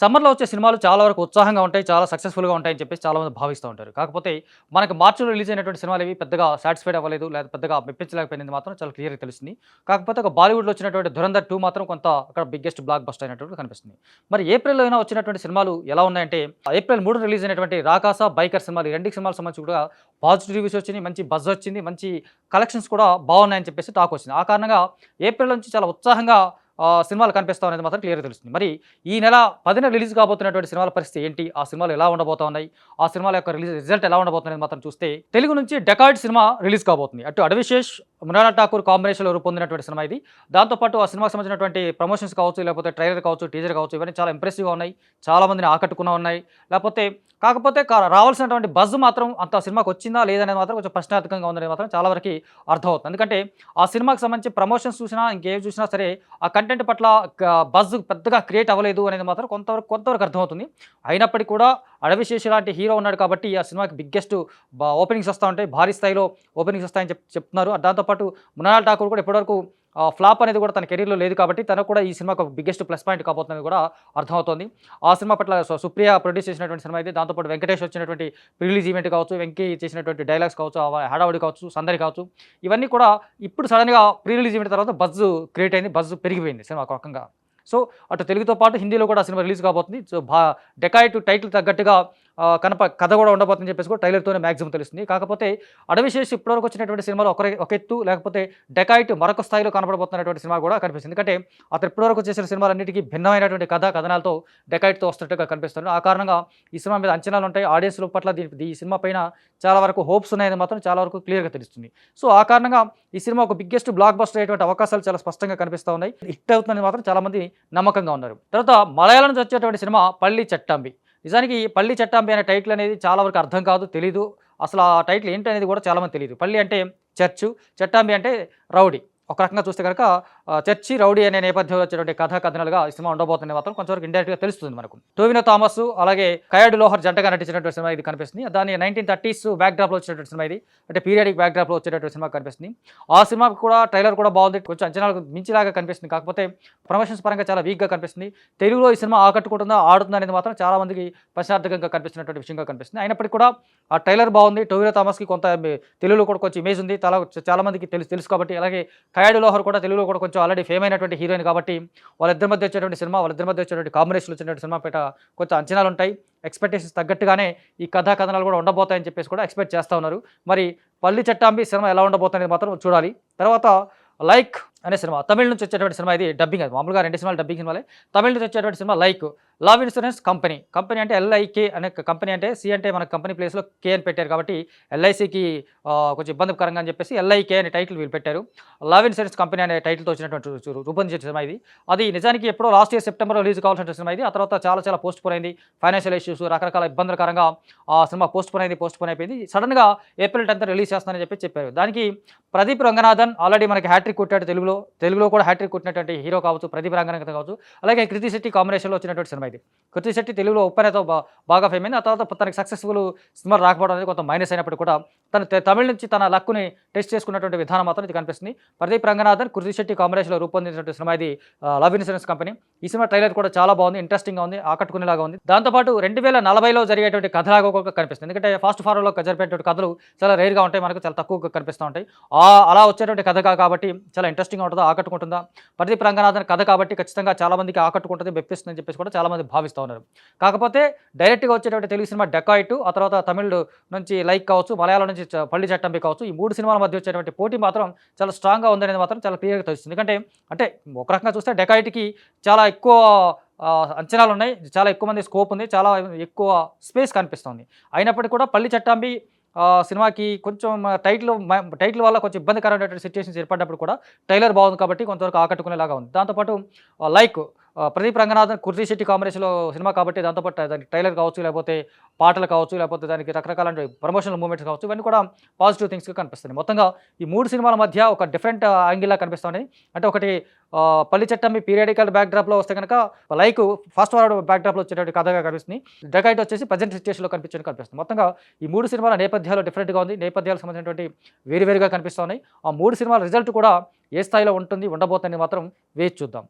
సమ్మర్‌లో వచ్చే సినిమాలు చాలా వరకు ఉత్సాహంగా ఉంటాయి. చాలా సక్సెస్‌ఫుల్‌గా ఉంటాయని చెప్పేసి చాలామంది భావిస్తూ ఉంటారు. కాకపోతే మనకి మార్చ్‌లో రిలీజ్ అయినటువంటి సినిమాలేవి పెద్దగా సాటిస్ఫైడ్ అవ్వలేదు. లేదా పెద్దగా మెప్పించలేకపోయింది మాత్రం చాలా క్లియర్‌గా తెలుస్తుంది. కాకపోతే ఒక బాలీవుడ్‌లో వచ్చినటువంటి 'ధురంధర్ 2' మాత్రం కొంత అక్కడ బిగ్గెస్ట్ బ్లాక్ బస్టర్ అయినట్టు కనిపిస్తుంది. మరి ఏప్రిల్‌లో అయినా వచ్చినటువంటి సినిమాలు ఎలా ఉన్నాయంటే ఏప్రిల్ 3 రిలీజ్ అయినటువంటి 'రాకాస', 'బైకర్' సినిమాలు ఈ 2 సినిమాలకు సంబంధించి కూడా పాజిటివ్ రివ్యూస్ వచ్చినాయి. మంచి బజ్ వచ్చింది. మంచి కలెక్షన్స్ కూడా బాగున్నాయని చెప్పేసి టాక్ వచ్చింది. ఆ కారణంగా ఏప్రిల్ నుంచి చాలా ఉత్సాహంగా సినిమాలు కనిపిస్తాం అనేది మాత్రం క్లియర్‌గా తెలుస్తుంది. మరి ఈ నెల 10న రిలీజ్ కాబోతున్నటువంటి సినిమాల పరిస్థితి ఏంటి? ఆ సినిమాలు ఎలా ఉండబోతా ఉన్నాయి? ఆ సినిమాల యొక్క రిజల్ట్ ఎలా ఉండబోతుంది అనేది మాత్రం చూస్తే తెలుగు నుంచి 'డెకాయిడ్' సినిమా రిలీజ్ కాబోతుంది. అటు అడవిశేష్, మృణాల్ ఠాకూర్ కాంబినేషన్‌లో రూపొందినటువంటి సినిమా ఇది. దాంతో పాటు ఆ సినిమాకి సంబంధించినటువంటి ప్రమోషన్స్ కావచ్చు, లేకపోతే ట్రైలర్ కావచ్చు, టీజర్ కావచ్చు, ఇవన్నీ చాలా ఇంప్రెసివ్‌గా ఉన్నాయి. చాలా మందిని ఆకట్టుకున్నా ఉన్నాయి. లేకపోతే కాకపోతే రావాల్సినటువంటి బజ్ మాత్రం అంత సినిమాకి వచ్చిందా లేదనేది మాత్రం కొంచెం ప్రశ్నార్థకంగా ఉందనేది మాత్రం చాలా వరకి అర్థమవుతుంది. ఎందుకంటే ఆ సినిమాకి సంబంధించి ప్రమోషన్స్ చూసినా, ఇంకేం చూసినా సరే ఆ కంటెంట్ పట్ల బజ్ పెద్దగా క్రియేట్ అవ్వలేదు అనేది మాత్రం కొంతవరకు అర్థమవుతుంది. అయినప్పటికీ కూడా అడవిశేష్ లాంటి హీరో ఉన్నాడు కాబట్టి ఆ సినిమాకి బిగ్గెస్ట్ ఓపెనింగ్స్ వస్తా ఉంటాయి. భారీ స్థాయిలో ఓపెనింగ్స్ వస్తాయని చెప్తున్నారు. దాంతోపాటు మృణాల్ ఠాకూర్ కూడా ఇప్పటివరకు ఫ్లాప్ అనేది కూడా తన కెరీర్‌లో లేదు కాబట్టి తనకు కూడా ఈ సినిమాకు ఒక బిగ్గెస్ట్ ప్లస్ పాయింట్ కాబోతుందని కూడా అర్థమవుతోంది. ఆ సినిమా పట్ల సుప్రియ ప్రొడ్యూస్ చేసినటువంటి సినిమా ఇది. దాంతో పాటు వెంకటేష్ వచ్చినటువంటి ప్రీ రిలీజ్ ఈవెంట్ కావచ్చు, వెంకీ చేసినటువంటి డైలాగ్స్ కావచ్చు, హడావుడి కావచ్చు, సందడి కావచ్చు, ఇవన్నీ కూడా ఇప్పుడు సడెన్‌గా ప్రీ రిలీజ్ ఈవెంట్ తర్వాత బజ్ క్రియేట్ అయింది. బజ్ పెరిగిపోయింది సినిమా ఒక రకంగా. సో అటు తెలుగుతో పాటు హిందీలో కూడా సినిమా రిలీజ్ కాబోతుంది. సో 'డెకాయిడ్' టైటిల్ తగ్గట్టుగా కథ కూడా ఉండబోతుందని చెప్పేసి కూడా ట్రైలర్‌తోనే మాక్సిమం తెలుస్తుంది. కాకపోతే అడవిశేష్ ఇప్పటివరకు వచ్చినటువంటి సినిమాలు ఒక ఎత్తు, లేకపోతే 'డెకాయిడ్' మరొక స్థాయిలో కనపడబోతున్నటువంటి సినిమా కూడా కనిపిస్తుంది. ఎందుకంటే అతను ఇప్పటివరకు చేసిన సినిమాలన్నిటికీ భిన్నమైనటువంటి కథనాలతో 'డెకాయిడ్'తో వస్తున్నట్టుగా కనిపిస్తుంది. ఆ కారణంగా ఈ సినిమా మీద అంచనాలు ఉంటాయి. ఆడియన్స్‌ల పట్ల ఈ సినిమా పైన చాలా వరకు హోప్స్ ఉన్నాయని మాత్రం చాలా వరకు క్లియర్‌గా తెలుస్తుంది. సో ఆ కారణంగా ఈ సినిమా ఒక బిగ్గెస్ట్ బ్లాక్ బస్టర్ అయ్యేటువంటి అవకాశాలు చాలా స్పష్టంగా కనిపిస్తూ ఉన్నాయి. హిట్ అవుతుందని మాత్రం చాలామంది నమ్మకంగా ఉన్నారు. తర్వాత మలయాళం నుంచి వచ్చేటువంటి సినిమా 'పల్లి చట్టాంబి'. నిజానికి 'పల్లి చట్టాంబి' అనే టైటిల్ అనేది చాలా వరకు అర్థం కాదు, తెలీదు. అసలు ఆ టైటిల్ ఏంటనేది కూడా చాలామంది తెలీదు. పల్లి అంటే చర్చు, చట్టాంబి అంటే రౌడీ. ఒక రకంగా చూస్తే కనుక చర్చి, రౌడీ అనే నేపథ్యంలో వచ్చేటువంటి కథనాలుగా ఈ సినిమా ఉండబోతుంది మాత్రం కొంచెంవరకు ఇండైరెక్ట్‌గా తెలుస్తుంది మనకు. టోవినో థామస్ అలాగే కయాడ్ లోహర్ జంటగా నటించినటువంటి సినిమా ఇది కనిపిస్తుంది. దాని 1930s బ్యాక్‌డ్రాప్‌లో వచ్చినటువంటి సినిమా ఇది. అంటే పీరియాడిక్ బ్యాక్‌డ్రాప్‌లో వచ్చేటటువంటి సినిమా కనిపిస్తుంది. ఆ సినిమాకి కూడా ట్రైలర్ కూడా బాగుంది. కొంచెం అంచనాలకు మించిలాగా కనిపిస్తుంది. కాకపోతే ప్రమోషన్స్ పరంగా చాలా వీక్‌గా కనిపిస్తుంది. తెలుగులో ఈ సినిమా ఆకట్టుకుంటుందా, ఆడుతుందా అనేది మాత్రం చాలా మందికి ప్రశ్నార్థకంగా కనిపిస్తున్నటువంటి విషయంగా కనిపిస్తుంది. అయినప్పటికీ కూడా ఆ ట్రైలర్ బాగుంది. టోవినో థామస్‌కి కొంత తెలుగులో కూడా కొంచెం ఇమేజ్ ఉంది. చాలా మందికి తెలుసు కాబట్టి. అలాగే కయాడ్ లోహర్ కూడా తెలుగులో కూడా కొంచెం ఆల్రెడీ ఫేమ్ అయినటువంటి హీరోయిన్ కాబట్టి వాళ్ళిద్దరి మధ్య వచ్చేటువంటి కాంబినేషన్‌లో వచ్చినటువంటి సినిమా పైన కొంచెం అంచనాలు ఉంటాయి. ఎక్స్‌పెక్టేషన్స్ తగ్గట్టుగానే ఈ కథనాలు కూడా ఉండబోతాయని చెప్పేసి కూడా ఎక్స్‌పెక్ట్ చేస్తా ఉన్నారు. మరి 'పల్లి చట్టాంబి' సినిమా ఎలా ఉండబోతుందనేది మాత్రం చూడాలి. తర్వాత 'లైక్' అనే సినిమా తమిళ్ నుంచి వచ్చేటువంటి సినిమా ఇది. డబ్బింగ్ అది మామూలుగా 2 సినిమాలు డబ్బింగ్ సినిమాలే. తమిళ్ నుంచి వచ్చేటువంటి cinema 'like' love insurance company. Company అంటే LIK అనే కంపెనీ, అంటే సి అంటే మన కంపెనీ ప్లేస్‌లో కే అని పెట్టారు కాబట్టి LICకి కొంచెం ఇబ్బందికరంగా అని చెప్పేసి LIK అనే టైటిల్ వీళ్ళు పెట్టారు. లవ్ ఇన్సూరెన్స్ కంపెనీ అనే టైటిల్‌తో వచ్చినటువంటి రూపొందించిన సినిమా ఇది. అది నిజానికి ఎప్పుడో లాస్ట్ ఇయర్ సెప్టెంబర్‌లో రిలీజ్ కావాల్సిన సినిమా ఇది. ఆ తర్వాత చాలా పోస్ట్‌పోన్ అయింది. ఫైనాన్షియల్ ఇష్యూస్ రకరకాల ఇబ్బందికరంగా ఆ సినిమా పోస్ట్‌పోన్ అయిపోయింది. సడెన్‌గా ఏప్రిల్ 10థ్ రిలీజ్ చేస్తానని చెప్పారు. దానికి ప్రదీప్ రంగనాథన్ ఆల్రెడీ మనకి హ్యాట్రిక్ కొట్టాడు తెలుగులో కూడా హ్యాట్రిక్ కొట్టినటువంటి హీరో కావచ్చు, ప్రదీప్ రంగనాథన్ కావచ్చు. అలాగే కృతి శెట్టి కాంబినేషన్‌లో వచ్చినటువంటి సినిమా ఇది. కృతి శెట్టి తెలుగులో ఉప్పెనతో బాగా ఫేమ్ అయింది. ఆ తర్వాత తనకి సక్సెస్‌ఫుల్ సినిమాలు రాకపోవడం అనేది కొంత మైనస్ అయినప్పటికీ కూడా తను తమిళ నుంచి తన లక్కుని టెస్ట్ చేసుకున్నటువంటి విధానం మాత్రం ఇది కనిపిస్తుంది. ప్రదీప్ రంగనాథన్, కృతి శెట్టి కాంబినేషన్‌లో రూపొందించినటువంటి సినిమా ఇది 'లవ్ ఇన్సూరెన్స్ కంపెనీ'. ఈ సినిమా ట్రైలర్ కూడా చాలా బాగుంది, ఇంట్రెస్టింగ్‌గా ఉంది, ఆకట్టుకునేలాగా ఉంది. దాంతోపాటు 2040లో జరిగేటువంటి కథలాగా కూడా కనిపిస్తుంది. ఎందుకంటే ఫాస్ట్ ఫార్వర్డ్‌లో జరిపేటువంటి కథలు చాలా రేర్‌గా ఉంటాయి, మనకు చాలా తక్కువగా కనిపిస్తూ ఉంటాయి. అలా వచ్చేటువంటి కథ కాబట్టి చాలా ఇంట్రెస్టింగ్‌గా ఉంటుందా, ఆకట్టుకుంటుందా? ప్రదీప్ రంగనాథన్ కథ కాబట్టి ఖచ్చితంగా చాలా మందికి ఆకట్టుకుంటుంది, మెప్పిస్తుందని చెప్పేసి కూడా చాలా మంది భావిస్తూ ఉన్నారు. కాకపోతే డైరెక్ట్‌గా వచ్చేటువంటి తెలుగు సినిమా 'డెకాయిడ్', ఆ తర్వాత తమిళ్ నుంచి 'లైక్' కావచ్చు, మలయాళం నుంచి 'పల్లి చట్టంబి' కావచ్చు, ఈ 3 సినిమాల మధ్య వచ్చేటువంటి పోటీ మాత్రం చాలా స్ట్రాంగ్‌గా ఉందనేది మాత్రం చాలా క్లియర్‌గా తెలుస్తుంది. ఎందుకంటే ఒక రకంగా చూస్తే 'డెకాయిడ్'కి చాలా ఎక్కువ అంచనాలు ఉన్నాయి, చాలా ఎక్కువ మంది స్కోప్ ఉంది, చాలా ఎక్కువ స్పేస్ కనిపిస్తుంది. అయినప్పటికీ కూడా 'పల్లి చట్టాంబి' సినిమాకి కొంచెం టైటిల్ వల్ల కొంచెం ఇబ్బందికరమైనటువంటి సిట్యుయేషన్స్ ఏర్పడినప్పుడు కూడా ట్రైలర్ బాగుంది కాబట్టి కొంతవరకు ఆకట్టుకునేలాగా ఉంది. దాంతోపాటు 'లైక్' ప్రదీప్ రంగనాథన్, కృతి శెట్టి కాంబినేషన్‌లో సినిమా కాబట్టి దాంతోపాటు దానికి ట్రైలర్ కావచ్చు, లేకపోతే పాటలు కావచ్చు, లేకపోతే దానికి రకరకాల ప్రమోషనల్ మూవ్‌మెంట్స్ కావచ్చు, ఇవన్నీ కూడా పాజిటివ్ థింగ్స్‌గా కనిపిస్తున్నాయి. మొత్తంగా ఈ 3 సినిమాల మధ్య ఒక డిఫరెంట్ యాంగిల్‌లా కనిపిస్తుంది. అంటే ఒకటి 'పల్లి చట్టంబి' పీరియాడికల్ బ్యాక్‌డ్రాప్‌లో వస్తే గనక 'లైక్' ఫాస్ట్ ఫార్వర్డ్ బ్యాక్‌డ్రాప్‌లో వచ్చేటువంటి కథగా కనిపిస్తుంది. 'డెకాయిడ్' వచ్చేసి ప్రెజెంట్ సిట్యుయేషన్‌లో కనిపిస్తుంది. మొత్తంగా ఈ 3 సినిమాల నేపథ్యాలు డిఫరెంట్‌గా ఉంది. నేపథ్యాలకు సంబంధించినటువంటి వేరుగా కనిపిస్తున్నాయి. ఆ 3 సినిమాల రిజల్ట్ కూడా ఏ స్థాయిలో ఉండబోతుందని మాత్రం వేచి చూద్దాం.